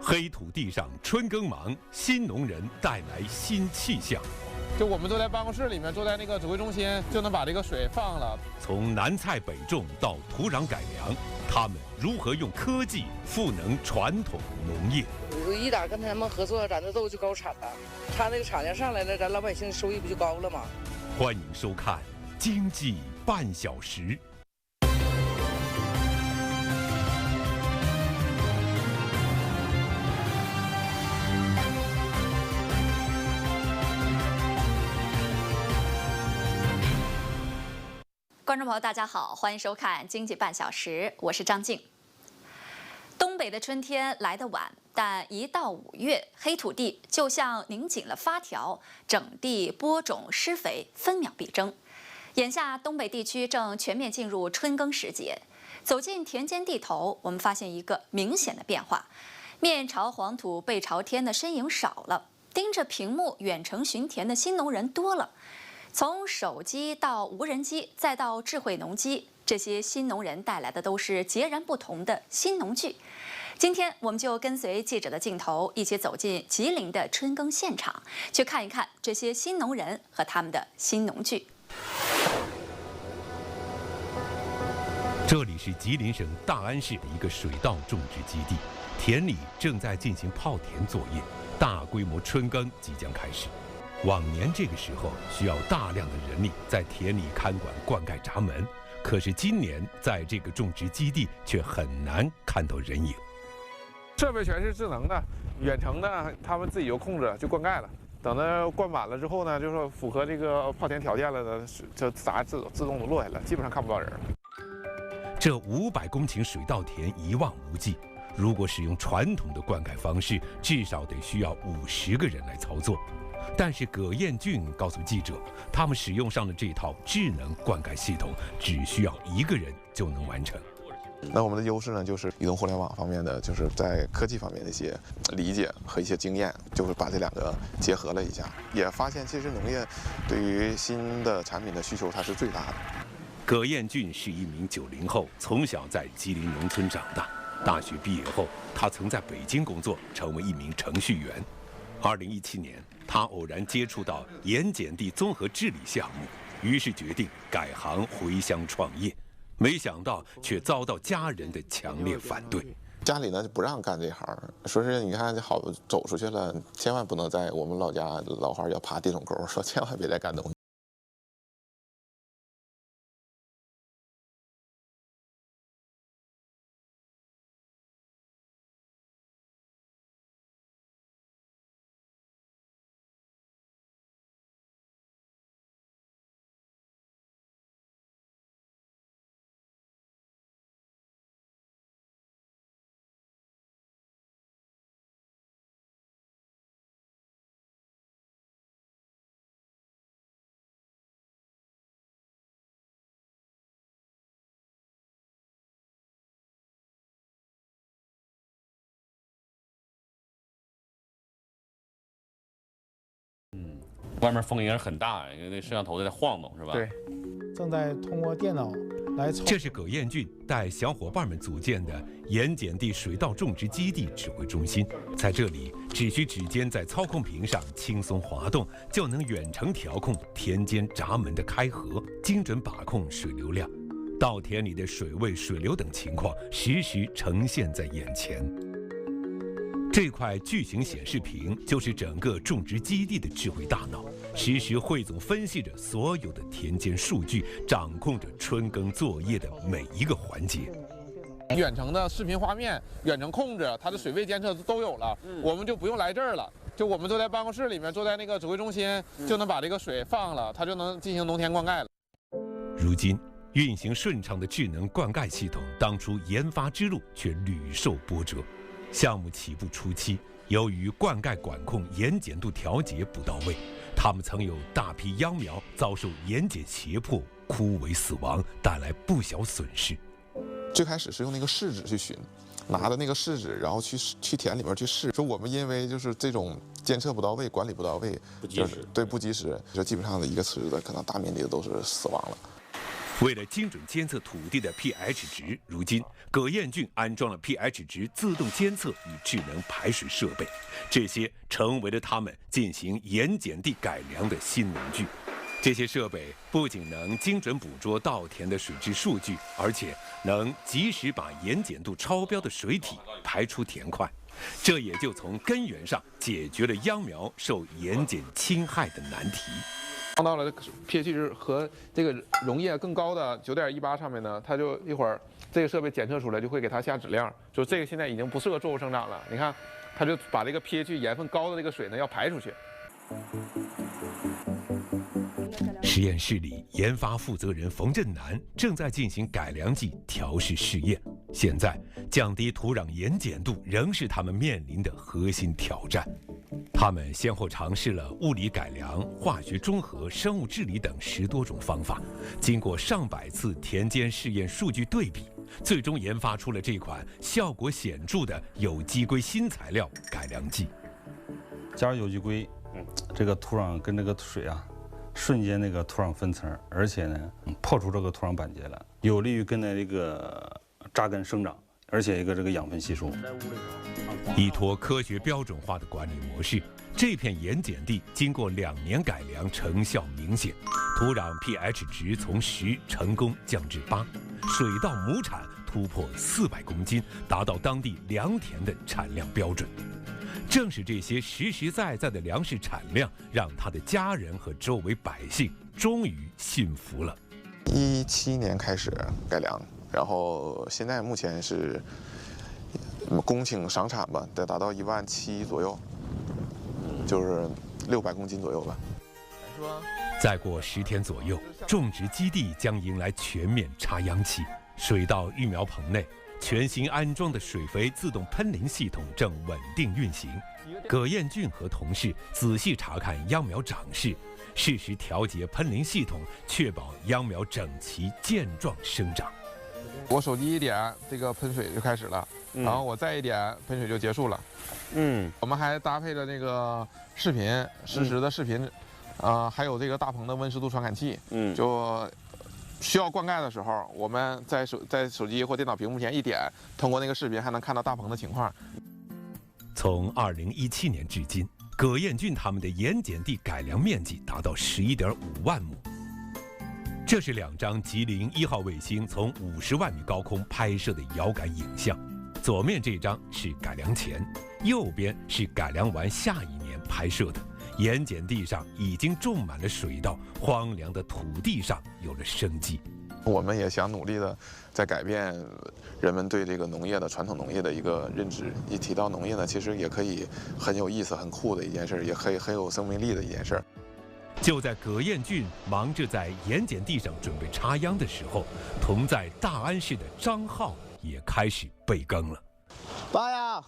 黑土地上春耕忙，新农人带来新气象。就我们坐在办公室里面，坐在那个指挥中心，就能把这个水放了。从南菜北种到土壤改良，他们如何用科技赋能传统农业？一打跟他们合作，咱这豆就高产了。他那个产量上来了，咱老百姓收益不就高了吗？欢迎收看《经济半小时》。观众朋友，大家好，欢迎收看《经济半小时》，我是张静。东北的春天来得晚，但一到5月，黑土地就像拧紧了发条，整地播种施肥，分秒必争。眼下，东北地区正全面进入春耕时节。走进田间地头，我们发现一个明显的变化：面朝黄土背朝天的身影少了，盯着屏幕远程巡田的新农人多了。从手机到无人机，再到智慧农机，这些新农人带来的都是截然不同的新农具。今天我们就跟随记者的镜头，一起走进吉林的春耕现场，去看一看这些新农人和他们的新农具。这里是吉林省大安市的一个水稻种植基地，田里正在进行泡田作业，大规模春耕即将开始。往年这个时候需要大量的人力在田里看管灌溉闸门，可是今年在这个种植基地却很难看到人影。设备全是智能的，远程的，他们自己就控制就灌溉了。等它灌满了之后呢，就是符合这个泡田条件了呢，就杂自动的落下来，基本上看不到人。这500公顷水稻田一望无际，如果使用传统的灌溉方式，至少得需要50个人来操作。但是葛彦俊告诉记者，他们使用上的这套智能灌溉系统，只需要1个人就能完成。那我们的优势呢，就是移动互联网方面的，就是在科技方面的一些理解和一些经验，就是把这2个结合了一下，也发现其实农业对于新的产品的需求它是最大的。葛彦俊是一名90后，从小在吉林农村长大。大学毕业后，他曾在北京工作，成为一名程序员。2017年，他偶然接触到盐碱地综合治理项目，于是决定改行回乡创业。没想到却遭到家人的强烈反对。家里呢就不让干这行，说是你看好走出去了，千万不能在我们老家老话叫爬地垄沟，说千万别再干东西。外面风也是很大，因为那摄像头在晃动，是吧？对，正在通过电脑来操。这是葛彦俊带小伙伴们组建的盐碱地水稻种植基地指挥中心，在这里只需指尖在操控屏上轻松滑动，就能远程调控田间闸门的开合，精准把控水流量，稻田里的水位、水流等情况实时呈现在眼前。这块巨型显示屏就是整个种植基地的智慧大脑，实时汇总分析着所有的田间数据，掌控着春耕作业的每一个环节。远程的视频画面、远程控制，它的水位监测都有了，我们就不用来这儿了。就我们坐在办公室里面，坐在那个指挥中心，就能把这个水放了，它就能进行农田灌溉了。如今运行顺畅的智能灌溉系统，当初研发之路却屡受波折。项目起步初期，由于灌溉管控盐碱度调节不到位，他们曾有大批秧苗遭受盐碱胁迫枯萎死亡，带来不小损失。最开始是用那个试纸去寻，拿着那个试纸，然后去田里面去试。说我们因为就是这种监测不到位、管理不到位，不及时，对，不及时，就基本上的一个池子可能大面积的都是死亡了。为了精准监测土地的 pH 值，如今葛堰郡安装了 pH 值自动监测与智能排水设备，这些成为了他们进行盐碱地改良的新农具。这些设备不仅能精准捕捉稻田的水质数据，而且能及时把盐碱度超标的水体排出田块，这也就从根源上解决了秧苗受盐碱侵害的难题。放到了 pH 值和这个溶液更高的9.18上面呢，它就一会儿这个设备检测出来就会给它下指令，就这个现在已经不适合作物生长了。你看，它就把这个 pH 盐分高的这个水呢要排出去。实验室里，研发负责人冯振南正在进行改良剂调试试验。现在，降低土壤盐碱度仍是他们面临的核心挑战。他们先后尝试了物理改良、化学中和、生物治理等10多种方法，经过上百次田间试验数据对比，最终研发出了这款效果显著的有机硅新材料改良剂。加入有机硅，这个土壤跟这个水啊，瞬间那个土壤分层，而且呢，破除这个土壤板结了，有利于根的这个扎根生长，而且一个这个养分吸收。依托科学标准化的管理模式，这片盐碱地经过2年改良，成效明显，土壤 pH 值从10成功降至8，水稻亩产突破400公斤，达到当地良田的产量标准。正是这些实实在在的粮食产量，让他的家人和周围百姓终于信服了。17年开始改良，然后现在目前是公顷赏产吧，得达到17000左右，就是600公斤左右吧。再过10天左右，种植基地将迎来全面插秧期。水稻育苗棚内，全新安装的水肥自动喷淋系统正稳定运行。葛堰郡和同事仔细查看秧苗长势，适时调节喷淋系统，确保秧苗整齐健壮生长。我手机一点，这个喷水就开始了，然后我再一点，喷水就结束了。我们还搭配了那个视频，实时的视频，还有这个大棚的温湿度传感器，就需要灌溉的时候，我们在手机或电脑屏幕前一点，通过那个视频还能看到大棚的情况。从2017年至今，葛堰郡他们的盐碱地改良面积达到11.5万亩。这是2张吉林1号卫星从50万米高空拍摄的遥感影像，左面这张是改良前，右边是改良完下一年拍摄的。盐碱地上已经种满了水稻，荒凉的土地上有了生机。我们也想努力的在改变人们对这个农业的传统农业的一个认知。一提到农业呢，其实也可以很有意思、很酷的一件事，也可以很有生命力的一件事。就在葛堰郡忙着在盐碱地上准备插秧的时候，同在大安市的张浩也开始备耕了。爸呀，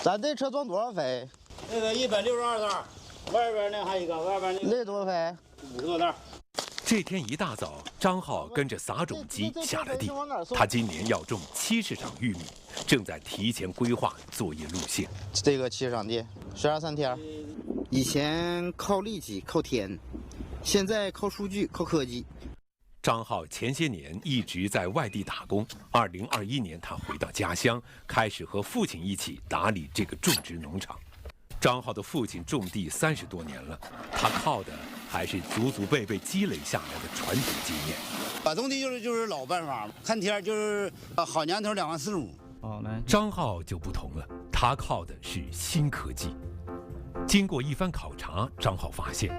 咱这车装多少肥？那个162袋，外边那还一个，外边那个那多少肥？50多袋。这天一大早，张浩跟着撒种机下了地。他今年要种70场玉米，正在提前规划作业路线。这个70场地，12、3天。以前靠力气、靠天，现在靠数据、靠科技。张浩前些年一直在外地打工，2021年他回到家乡，开始和父亲一起打理这个种植农场。张浩的父亲种地30多年了，他靠的还是祖祖辈辈积累下来的传统经验。种地就是老办法，看天就是好年头2万45。张浩就不同了，他靠的是新科技。经过一番考察，张浩发现，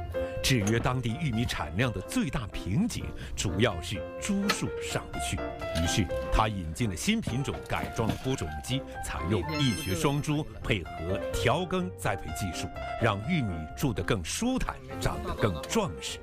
制约当地玉米产量的最大瓶颈，主要是株数上不去。于是他引进了新品种，改装了播种机，采用易学双株，配合调耕栽培技术，让玉米住得更舒坦，长得更壮实。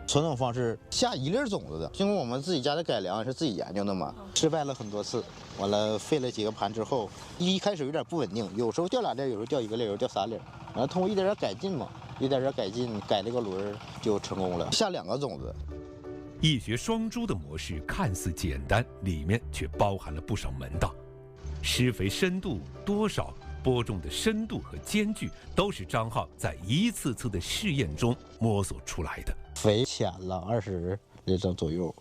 传统方式下1粒种子的，经过我们自己家的改良，是自己研究的嘛，失败了很多次，完了废了几个盘之后，一开始有点不稳定，有时候掉2粒，有时候掉1个粒，有时候掉3粒，然后通过一点点改进嘛，一点点改进，改这个轮就成功了，下2个种子。易学双株的模式看似简单，里面却包含了不少门道。施肥深度多少，播种的深度和间距，都是张浩在一次次的试验中摸索出来的。肥浅了20这整左右，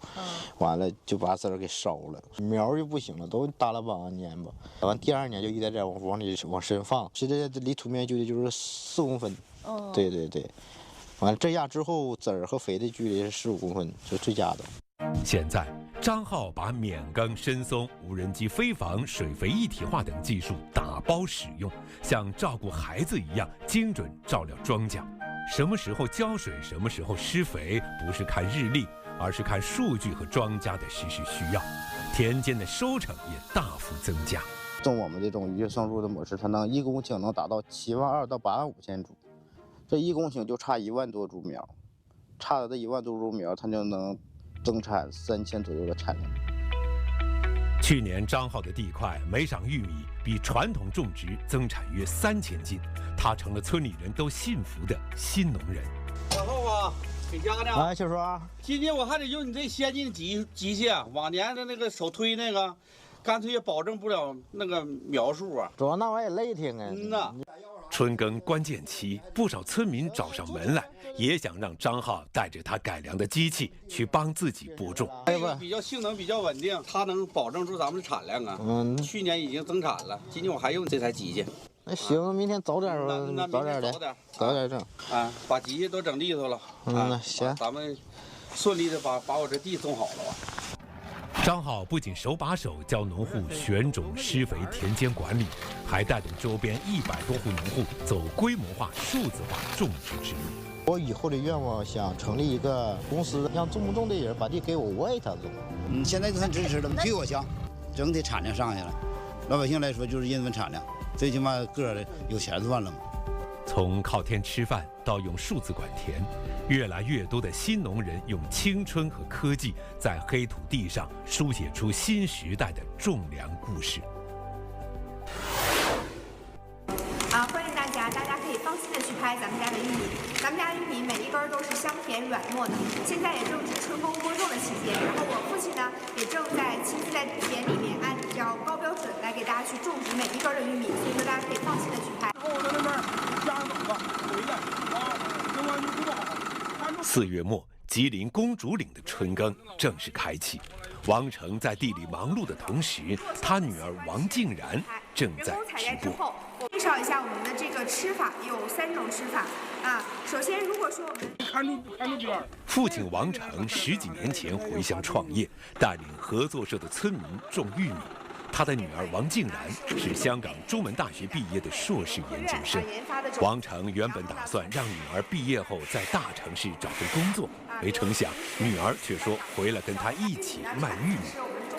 完了就把籽儿给烧了，苗就不行了，都耷拉帮年吧。完第2年就一点点往里往深放，现在离土面距离就是4公分。对对对，完了这样之后籽儿和肥的距离是15公分，是最佳的。现在，张浩把免耕、深松、无人机飞防、水肥一体化等技术打包使用，像照顾孩子一样精准照料庄稼。什么时候浇水，什么时候施肥，不是看日历，而是看数据和庄稼的实时需要。田间的收成也大幅增加。种我们这种月生入的模式，它能1公顷能达到72000到85000株，这1公顷就差1万多株苗，差的这1万多株苗，它就能增产3000左右的产量。去年张浩的地块每场玉米比传统种植增产约3000斤，他成了村里人都信服的新农人。往后啊，给家呢。哎，小叔，今年我还得用你这先进的机械，往年的那个手推那个，干脆也保证不了那个苗数啊。主要那玩意儿累挺啊。呐。春耕关键期，不少村民找上门来，也想让张浩带着他改良的机器去帮自己播种。这个比较性能比较稳定，它能保证住咱们的产量啊。去年已经增产了，今年我还用这台机器。那行，明天早点吧，早点来，早点整。啊，把机器都整利索了。那行，咱们顺利的把我这地种好了吧。张浩不仅手把手教农户选种、施肥、田间管理，还带动周边100多户农户走规模化、数字化种植之路。我以后的愿望想成立一个公司，让种不种的人把地给我，我给他种。现在就算支持了，据我强，整体产量上去了。老百姓来说就是因为产量，最起码个人有钱算了嘛。从靠天吃饭到用数字管田，越来越多的新农人用青春和科技，在黑土地上书写出新时代的种粮故事。欢迎大家可以放心的去拍咱们家的玉米。咱们家的玉米每一根都是香甜软糯的，现在也正值春风播种的期间。然后我父亲呢，也正在亲自在田里面按照高标准来给大家去种植每一根的玉米，所以说大家可以放心的去拍。4月末，吉林公主岭的春耕正式开启。王成在地里忙碌的同时，他女儿王静然正在直播。我介绍一下我们的这个吃法，有3种吃法啊。首先，如果说我们看住边。父亲王成10几年前回乡创业，带领合作社的村民种玉米。他的女儿王静然是香港中文大学毕业的硕士研究生。王成原本打算让女儿毕业后在大城市找份工作，没成想女儿却说回来跟他一起卖玉米。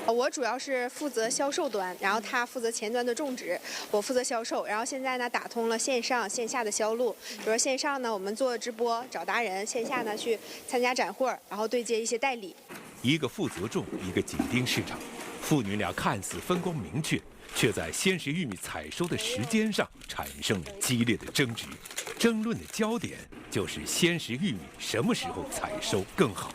我主要是负责销售端，然后他负责前端的种植，我负责销售。然后现在呢，打通了线上线下的销路。比如说线上呢，我们做直播找达人；线下呢，去参加展会，然后对接一些代理。一个负责种，一个紧盯市场，父女俩看似分工明确，却在鲜食玉米采收的时间上产生了激烈的争执。争论的焦点就是鲜食玉米什么时候采收更好。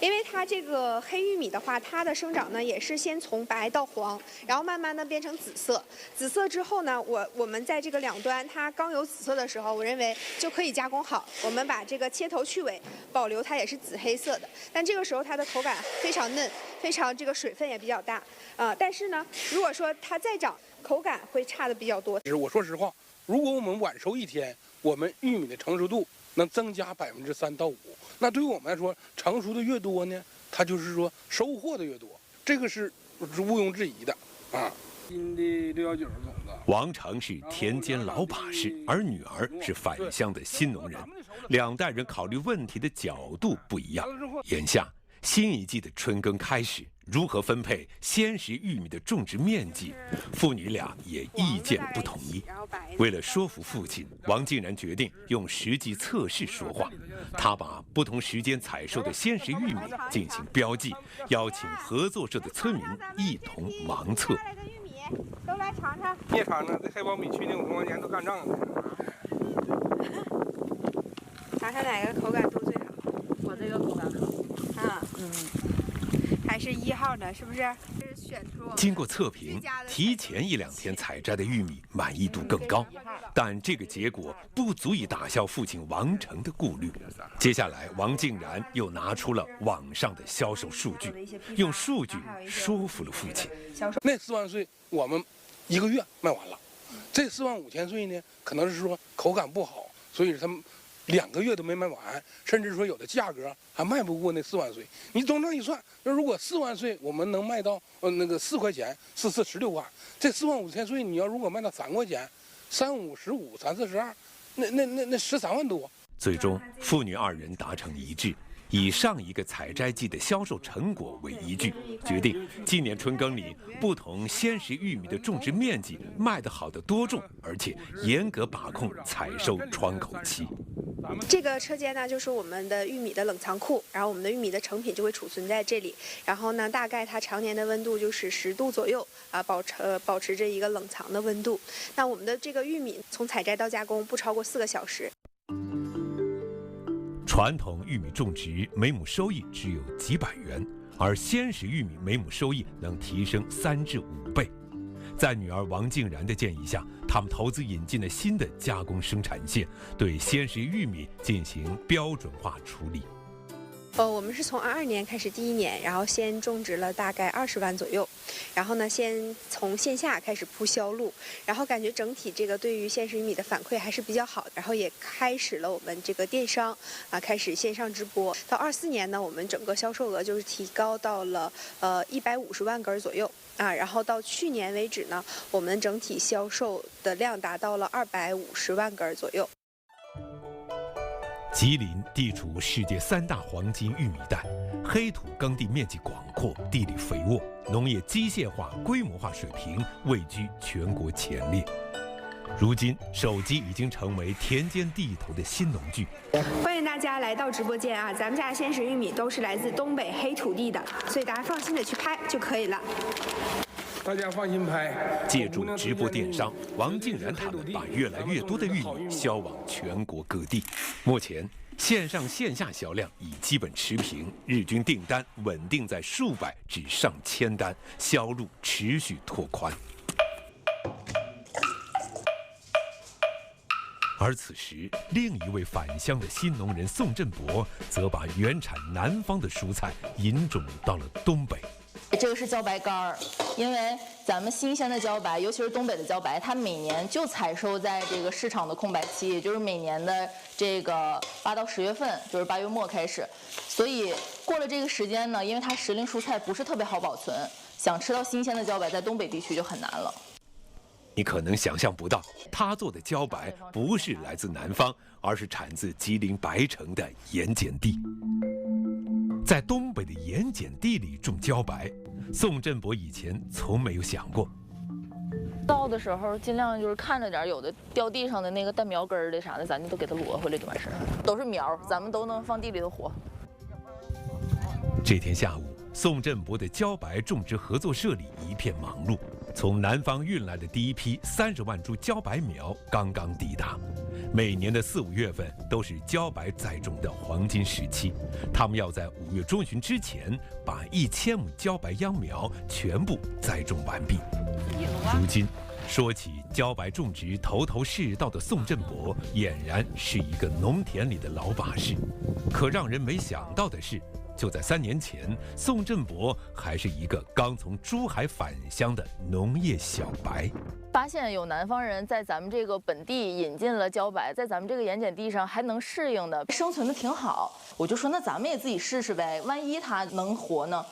因为它这个黑玉米的话，它的生长呢也是先从白到黄，然后慢慢的变成紫色。紫色之后呢，我们在这个两端，它刚有紫色的时候，我认为就可以加工好。我们把这个切头去尾，保留它也是紫黑色的。但这个时候它的口感非常嫩，非常这个水分也比较大。但是呢，如果说它再长，口感会差的比较多。我说实话，如果我们晚收1天，我们玉米的成熟度能增加3%到5%。那对于我们来说，成熟的越多呢，它就是说收获的越多，这个是毋庸置疑的啊。新的619种子，王成是田间老把式，而女儿是返乡的新农人，两代人考虑问题的角度不一样。眼下新一季的春耕开始，如何分配鲜食玉米的种植面积，父女俩也意见不统一。为了说服父亲，王静然决定用实际测试说话。他把不同时间采收的鲜食玉米进行标记，邀请合作社的村民一同盲测。都来尝尝，别尝尝，这黑苞米去年5多年都干仗了。尝尝哪个口感度最好？我这个口感好。还是1号呢？是不是？是选出经过测评，提前1、2天采摘的玉米满意度更高，但这个结果不足以打消父亲王成的顾虑。接下来，王静然又拿出了网上的销售数据，用数据说服了父亲。那4万穗我们1个月卖完了，这4万5千穗呢，可能是说口感不好，所以他们2个月都没卖完，甚至说有的价格还卖不过那4万穗。你总整一算，那如果4万穗我们能卖到那个4块钱，4、4、16万，这4万5千穗你要如果卖到3块钱，3、5、15、3、4、12，那13万多。最终，父女2人达成一致，以上一个采摘季的销售成果为依据，决定今年春耕里不同鲜食玉米的种植面积卖得好的多种，而且严格把控采收窗口期。这个车间呢，就是我们的玉米的冷藏库，然后我们的玉米的成品就会储存在这里。然后呢，大概它常年的温度就是10度左右啊，保持着一个冷藏的温度。那我们的这个玉米从采摘到加工不超过4个小时。传统玉米种植每亩收益只有几百元，而鲜食玉米每亩收益能提升3至5倍。在女儿王静然的建议下，他们投资引进了新的加工生产线，对鲜食玉米进行标准化处理。我们是从22年开始第1年，然后先种植了大概20万左右，然后呢，先从线下开始铺销路，然后感觉整体这个对于鲜食玉米的反馈还是比较好的，然后也开始了我们这个电商啊，开始线上直播。到24年呢，我们整个销售额就是提高到了150万根左右啊，然后到去年为止呢，我们整体销售的量达到了250万根左右。吉林地处世界3大黄金玉米带，黑土耕地面积广阔，地理肥沃，农业机械化、规模化水平位居全国前列。如今，手机已经成为田间地头的新农具。欢迎大家来到直播间啊！咱们家的鲜食玉米都是来自东北黑土地的，所以大家放心的去拍就可以了。大家放心拍。借助直播电商，王静然他们把越来越多的玉米销往全国各地。目前，线上线下销量已基本持平，日均订单稳定在数百至上千单，销路持续拓宽。而此时，另一位返乡的新农人宋振博，则把原产南方的蔬菜引种到了东北。这个是茭白干儿，因为咱们新鲜的茭白，尤其是东北的茭白，它每年就采收在这个市场的空白期，也就是每年的这个8到10月份，就是8月末开始。所以过了这个时间呢，因为它时令蔬菜不是特别好保存，想吃到新鲜的茭白，在东北地区就很难了。你可能想象不到，他做的茭白不是来自南方，而是产自吉林白城的盐碱地。在东北的盐碱地里种茭白，宋振博以前从没有想过。造的时候尽量就是看着点，有的掉地上的那个带苗根儿的啥的，咱就都给它摞回来就完事儿了。都是苗，咱们都能放地里头活。这天下午，宋振博的茭白种植合作社里一片忙碌。从南方运来的第一批30万株茭白苗刚刚抵达。每年的4、5月份都是茭白栽种的黄金时期，他们要在5月中旬之前把1000亩茭白秧苗全部栽种完毕。如今，说起茭白种植头头是道的宋振博，俨然是一个农田里的老把式。可让人没想到的是，就在3年前，宋振博还是一个刚从珠海返乡的农业小白。发现有南方人在咱们这个本地引进了茭白，在咱们这个盐碱地上还能适应的，生存的挺好。我就说，那咱们也自己试试呗，万一它能活呢？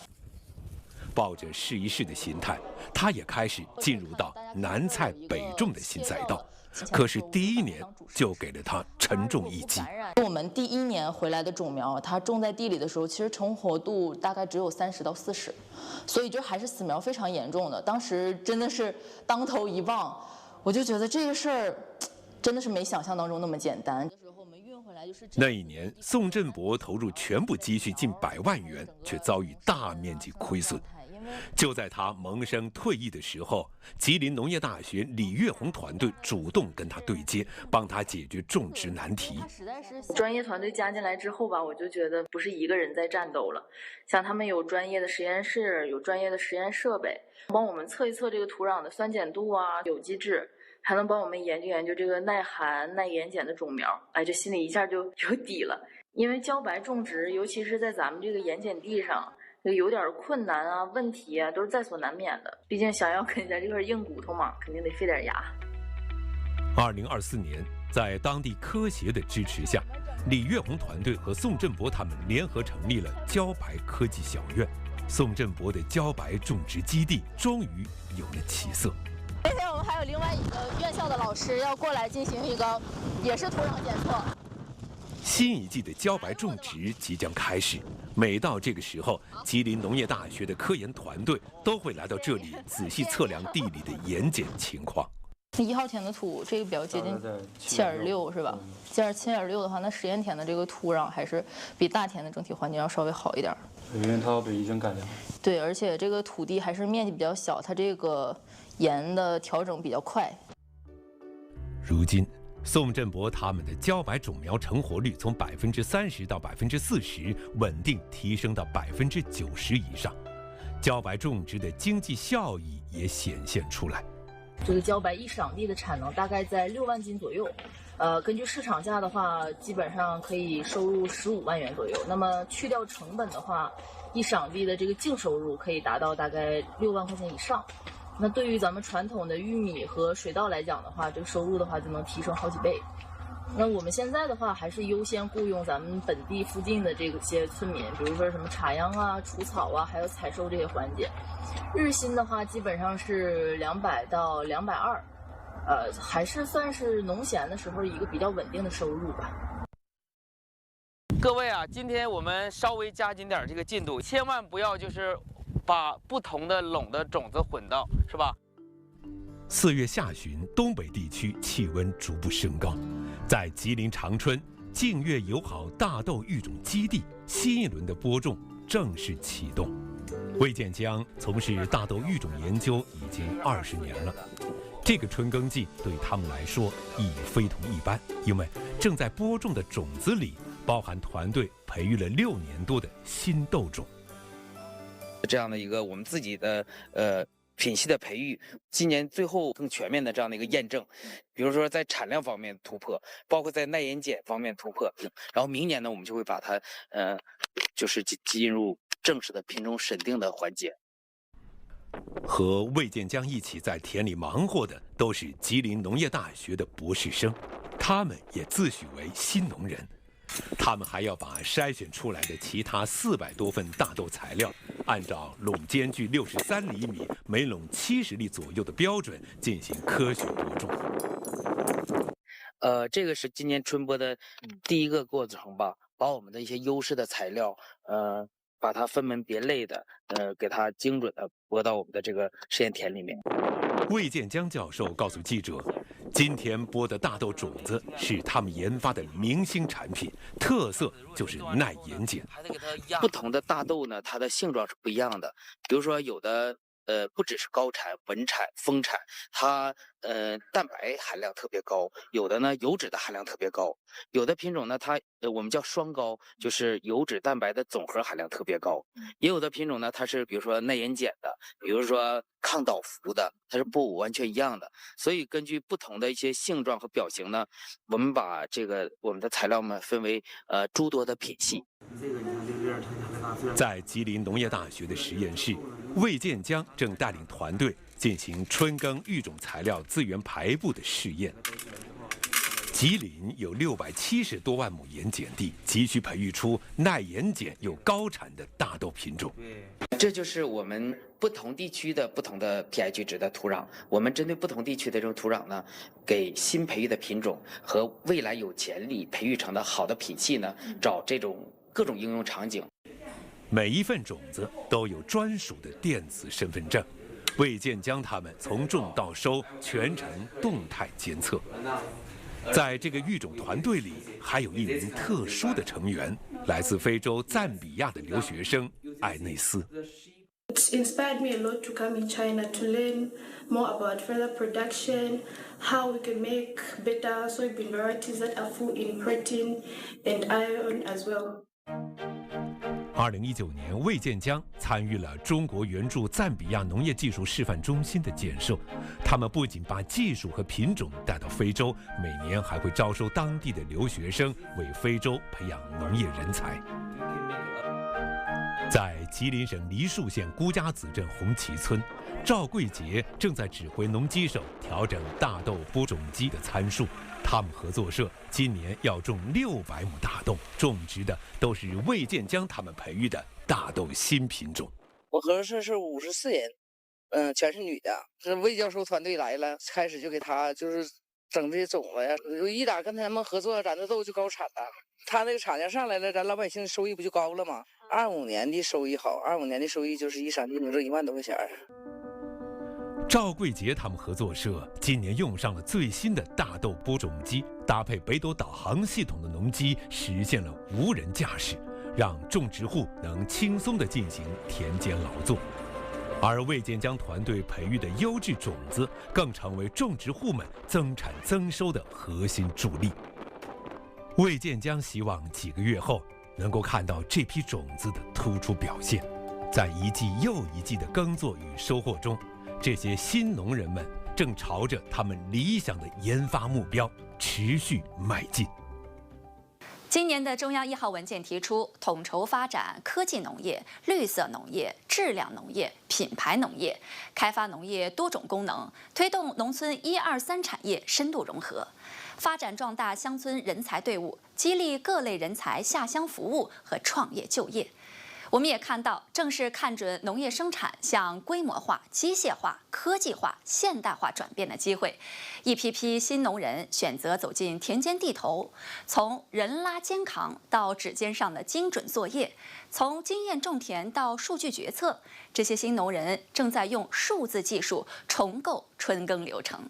抱着试一试的心态，他也开始进入到南菜北种的新赛道。可是第1年就给了他沉重一击。我们第1年回来的种苗，它种在地里的时候，其实成活度大概只有30到40，所以就还是死苗非常严重的。当时真的是当头一棒，我就觉得这个事儿真的是没想象当中那么简单。那一年，宋振博投入全部积蓄近100万元，却遭遇大面积亏损。就在他萌生退役的时候，吉林农业大学李月红团队主动跟他对接，帮他解决种植难题。专业团队加进来之后吧，我就觉得不是一个人在战斗了，像他们有专业的实验室，有专业的实验设备，帮我们测一测这个土壤的酸碱度啊、有机质，还能帮我们研究研究这个耐寒、耐盐碱的种苗。哎，这心里一下就有底了。因为茭白种植，尤其是在咱们这个盐碱地上，有点困难啊、问题啊，都是在所难免的。毕竟想要啃下这块硬骨头嘛，肯定得费点牙。2024年，在当地科协的支持下，李月红团队和宋振博他们联合成立了茭白科技小院。宋振博的茭白种植基地终于有了起色。今天我们还有另外一个院校的老师要过来进行一个，也是土壤检测。新一季的茭白种植即将开始，每到这个时候，吉林农业大学的科研团队都会来到这里仔细测量地里的盐碱情况。1号田的土，这个比较接近7.6是吧？加上7.6的话，那实验田的这个土壤还是比大田的整体环境要稍微好一点。因为它要被已经改良。对，而且这个土地还是面积比较小，它这个盐的调整比较快。如今，宋振博他们的茭白种苗成活率从30%到40%，稳定提升到90%以上，茭白种植的经济效益也显现出来。这个茭白一晌地的产能大概在6万斤左右，根据市场价的话，基本上可以收入15万元左右。那么去掉成本的话，一晌地的这个净收入可以达到大概6万块钱以上。那对于咱们传统的玉米和水稻来讲的话，这个收入的话就能提升好几倍。那我们现在的话，还是优先雇佣咱们本地附近的这些村民，比如说什么插秧啊、除草啊，还有采收这些环节。日薪的话，基本上是200到220，还是算是农闲的时候一个比较稳定的收入吧。各位啊，今天我们稍微加紧点这个进度，千万不要就是把不同的垄的种子混到，是吧？4月下旬，东北地区气温逐步升高，在吉林长春净月友好大豆育种基地，新一轮的播种正式启动。魏建江从事大豆育种研究已经20年了，这个春耕季对他们来说意义非同一般，因为正在播种的种子里包含团队培育了6年多的新豆种。这样的一个我们自己的品系的培育，今年最后更全面的这样的一个验证，比如说在产量方面突破，包括在耐盐碱方面突破，然后明年呢，我们就会把它就是进入正式的品种审定的环节。和魏建江一起在田里忙活的都是吉林农业大学的博士生，他们也自诩为新农人。他们还要把筛选出来的其他400多份大豆材料，按照垄间距63厘米、每垄70粒左右的标准进行科学播种。这个是今年春播的第一个过程吧，把我们的一些优势的材料，把它分门别类的，给它精准的播到我们的这个实验田里面。魏建江教授告诉记者，今天播的大豆种子是他们研发的明星产品，特色就是耐盐碱。不同的大豆呢，它的性状是不一样的。比如说有的不只是高产、稳产、丰产，它蛋白含量特别高；有的呢油脂的含量特别高；有的品种呢它我们叫双高，就是油脂蛋白的总和含量特别高；也有的品种呢它是比如说耐盐碱的，比如说抗倒伏的，它是不完全一样的。所以根据不同的一些性状和表型呢，我们把我们的材料们分为诸多的品系。在吉林农业大学的实验室，魏建江正带领团队进行春耕育种材料资源排布的试验。吉林有670多万亩盐碱地，急需培育出耐盐碱又高产的大豆品种。这就是我们不同地区的不同的 pH 值的土壤，我们针对不同地区的这种土壤呢，给新培育的品种和未来有潜力培育成的好的品系呢，找这种各种应用场景。每一份种子都有专属的电子身份证，魏建江他们从种到收全程动态监测。在这个育种团队里，还有一名特殊的成员，来自非洲赞比亚的留学生艾内斯。It's inspired me a lot to come in China to learn more about further production, how we can make better soybean varieties that are full in protein and iron as well. 2019年，魏建江参与了中国援助赞比亚农业技术示范中心的建设。他们不仅把技术和品种带到非洲，每年还会招收当地的留学生，为非洲培养农业人才。在吉林省梨树县辜家子镇红旗村，赵桂杰正在指挥农机手调整大豆播种机的参数。他们合作社今年要种600亩大豆，种植的都是魏建江他们培育的大豆新品种。我合作社是54人，全是女的。这魏教授团队来了，开始就给他就是整这些种子呀。一打跟他们合作，咱的豆就高产了。他那个产量上来了，咱老百姓收益不就高了吗？25年的收益好，25年的收益就是一闪地能挣1万多块钱。赵桂杰他们合作社今年用上了最新的大豆播种机，搭配北斗导航系统的农机，实现了无人驾驶，让种植户能轻松地进行田间劳作。而魏建江团队培育的优质种子，更成为种植户们增产增收的核心助力。魏建江希望几个月后能够看到这批种子的突出表现，在一季又一季的耕作与收获中，这些新农人们正朝着他们理想的研发目标持续迈进。今年的中央1号文件提出，统筹发展科技农业、绿色农业、质量农业、品牌农业，开发农业多种功能，推动农村1、2、3产业深度融合，发展壮大乡村人才队伍，激励各类人才下乡服务和创业就业。我们也看到，正是看准农业生产向规模化、机械化、科技化、现代化转变的机会，一批批新农人选择走进田间地头，从人拉肩扛到指尖上的精准作业，从经验种田到数据决策，这些新农人正在用数字技术重构春耕流程。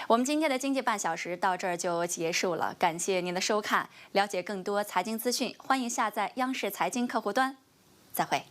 我们今天的经济半小时到这儿就结束了，感谢您的收看。了解更多财经资讯，欢迎下载央视财经客户端。再会。